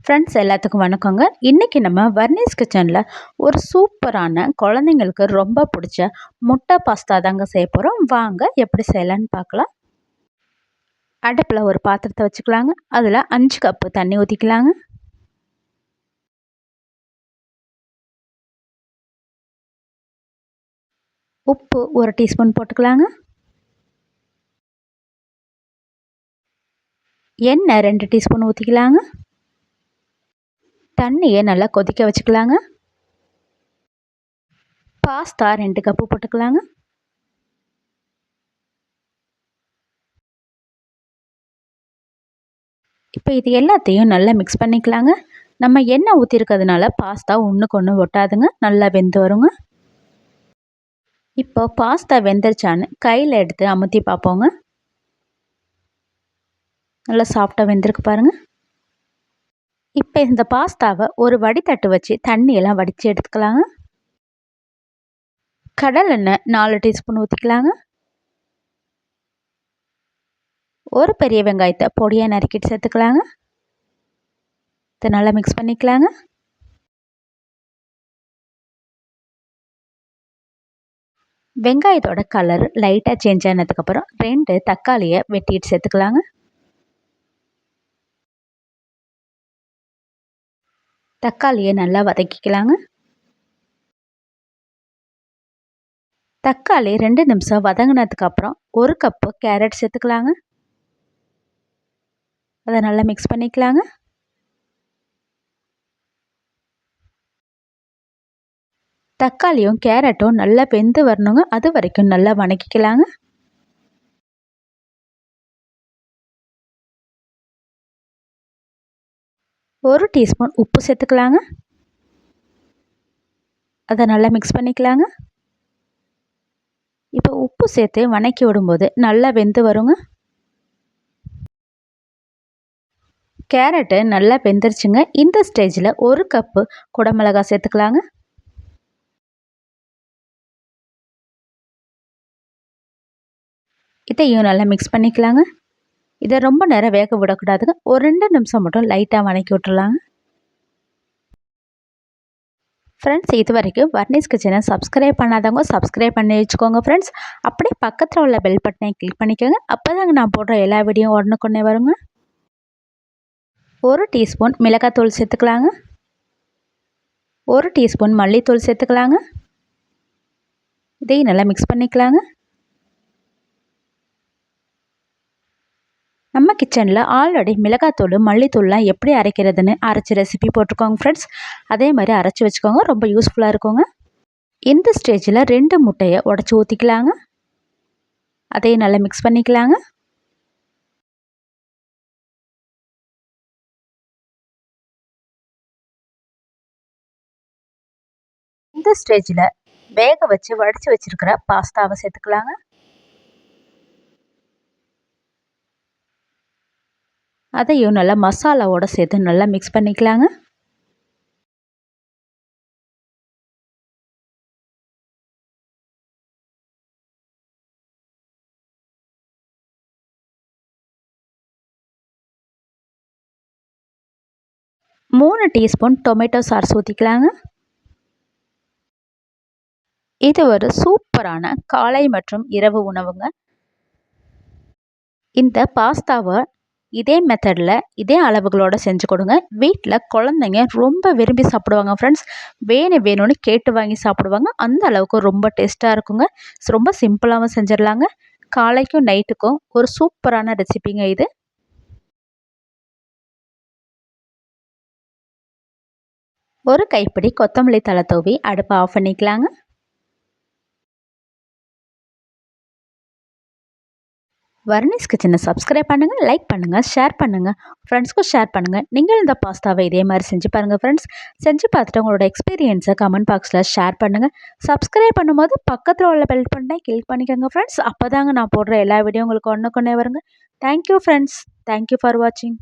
Friends எல்லாத்துக்கும் வணக்கங்க. இன்றைக்கி நம்ம வர்னிஸ் கிச்சனில் ஒரு சூப்பரான குழந்தைங்களுக்கு ரொம்ப பிடிச்ச முட்டை பாஸ்தா தாங்க செய்ய போகிறோம். வாங்க எப்படி செய்யலான்னு பார்க்கலாம். அடுப்பில் ஒரு பாத்திரத்தை வச்சுக்கலாங்க. அதில் 5 கப்பு தண்ணி ஊற்றிக்கலாங்க. உப்பு 1 டீஸ்பூன் போட்டுக்கலாங்க. எண்ணெய் 2 டீஸ்பூன் ஊற்றிக்கலாங்க. தண்ணியை நல்லா கொதிக்க வச்சுக்கலாங்க. பாஸ்தா 2 கப்பு போட்டுக்கலாங்க. இப்போ இது எல்லாத்தையும் நல்லா மிக்ஸ் பண்ணிக்கலாங்க. நம்ம எண்ணெய் ஊற்றிருக்கிறதுனால பாஸ்தா ஒன்றுக்கு ஒன்று ஒட்டாதுங்க, நல்லா வெந்து வருங்க. இப்போ பாஸ்தா வெந்துருச்சான்னு கையில் எடுத்து அமுத்தி பார்ப்போங்க. நல்லா சாஃப்டாக வெந்திருக்கு பாருங்கள். இப்போ இந்த பாஸ்தாவை ஒரு வடித்தட்டு வச்சு தண்ணியெல்லாம் வடித்து எடுத்துக்கலாங்க. கடல் எண்ணெய் 4 டீஸ்பூன் ஊற்றிக்கலாங்க. ஒரு பெரிய வெங்காயத்தை பொடியாக நறுக்கிட்டு சேர்த்துக்கலாங்க. இதை நல்லா மிக்ஸ் பண்ணிக்கலாங்க. வெங்காயத்தோட கலர் லைட்டாக சேஞ்ச் ஆனதுக்கப்புறம் 2 தக்காளியை வெட்டிட்டு சேர்த்துக்கலாங்க. தக்காளியை நல்லா வதக்கிக்கலாங்க. தக்காளி 2 நிமிஷம் வதங்கினதுக்கப்புறம் 1 கப்பு கேரட் சேர்த்துக்கலாங்க. அதை நல்லா மிக்ஸ் பண்ணிக்கலாங்க. தக்காளியும் கேரட்டும் நல்லா வெந்து வரணுங்க, அது வரைக்கும் நல்லா வதக்கிக்கலாங்க. ஒரு டீஸ்பூன் உப்பு சேர்த்துக்கலாங்க. அதை நல்லா மிக்ஸ் பண்ணிக்கலாங்க. இப்போ உப்பு சேர்த்து வதக்கி விடும்போது நல்லா வெந்து வருங்க. கேரட்டு நல்லா வெந்துருச்சுங்க. இந்த ஸ்டேஜில் 1 கப்பு குடமிளகாய் சேர்த்துக்கலாங்க. இதையும் நல்லா மிக்ஸ் பண்ணிக்கலாங்க. இதை ரொம்ப நேரம் வேக விடக்கூடாதுங்க, ஒரு 2 நிமிஷம் மட்டும் லைட்டாக வதக்கி விட்டுறலாங்க. ஃப்ரெண்ட்ஸ், இது வரைக்கும் வர்னிஸ் கிச்சனை சப்ஸ்கிரைப் பண்ணாதவங்க சப்ஸ்கிரைப் பண்ணி வச்சுக்கோங்க ஃப்ரெண்ட்ஸ். அப்படியே பக்கத்தில் உள்ள பெல் பட்டனை கிளிக் பண்ணிக்கோங்க. அப்போ தாங்க நான் போடுற எல்லா வீடியோ உடனுக்குடனே வருங்க. 1 டீஸ்பூன் மிளகாத்தூள் சேர்த்துக்கலாங்க. 1 டீஸ்பூன் மல்லித்தூள் சேர்த்துக்கலாங்க. இதையும் நல்லா மிக்ஸ் பண்ணிக்கலாங்க. நம்ம கிச்சனில் ஆல்ரெடி மிளகாத்தூள் மல்லித்தூள்லாம் எப்படி அரைக்கிறதுன்னு அரைச்சி ரெசிபி போட்டிருக்கோங்க ஃப்ரெண்ட்ஸ். அதே மாதிரி அரைச்சி வச்சுக்கோங்க, ரொம்ப யூஸ்ஃபுல்லாக இருக்குங்க. இந்த ஸ்டேஜில் 2 முட்டையை உடச்சி ஊற்றிக்கலாங்க. அதையும் நல்லா மிக்ஸ் பண்ணிக்கலாங்க. இந்த ஸ்டேஜில் வேக வச்சு வடித்து வச்சுருக்கிற பாஸ்தாவை சேர்த்துக்கலாங்க. அதையும் நல்லா மசாலாவோடு சேர்த்து நல்லா மிக்ஸ் பண்ணிக்கலாங்க. மூணு டீஸ்பூன் டொமேட்டோ சாஸ் ஊற்றிக்கலாங்க. இது ஒரு சூப்பரான காலை மற்றும் இரவு உணவுங்க. இந்த பாஸ்தாவை இதே மெத்தடில் இதே அளவுகளோடு செஞ்சு கொடுங்க. வீட்டில் குழந்தைங்க ரொம்ப விரும்பி சாப்பிடுவாங்க ஃப்ரெண்ட்ஸ். வேணும்னு கேட்டு வாங்கி சாப்பிடுவாங்க. அந்த அளவுக்கு ரொம்ப டேஸ்ட்டாக இருக்குங்க. ரொம்ப சிம்பிளாகவும் செஞ்சிடலாங்க. காலைக்கும் நைட்டுக்கும் ஒரு சூப்பரான ரெசிபிங்க இது. ஒரு கைப்பிடி கொத்தமல்லி தழை தூவி அடுப்பை ஆஃப் பண்ணிக்கலாங்க. வர்னிஸ் கிச்சனை சப்ஸ்கிரைப் பண்ணுங்கள், லைக் பண்ணுங்கள், ஷேர் பண்ணுங்கள், ஃப்ரெண்ட்ஸ்க்கும் ஷேர் பண்ணுங்கள். நீங்கள் இந்த பாஸ்தாவை இதே மாதிரி செஞ்சு பாருங்கள் ஃப்ரெண்ட்ஸ். செஞ்சு பார்த்துட்டு உங்களோட எக்ஸ்பீரியன்ஸை கமெண்ட் பாக்ஸில் ஷேர் பண்ணுங்கள். சப்ஸ்கிரைப் பண்ணும்போது பக்கத்தில் உள்ள பெல் பட்டனை கிளிக் பண்ணிக்கோங்க ஃப்ரெண்ட்ஸ். அப்போ தாங்க நான் போடுற எல்லா வீடியோ உங்களுக்கு ஒன்றுக்கு ஒன்றே வருங்க. Thank you friends. தேங்க்யூ ஃபார் வாட்சிங்.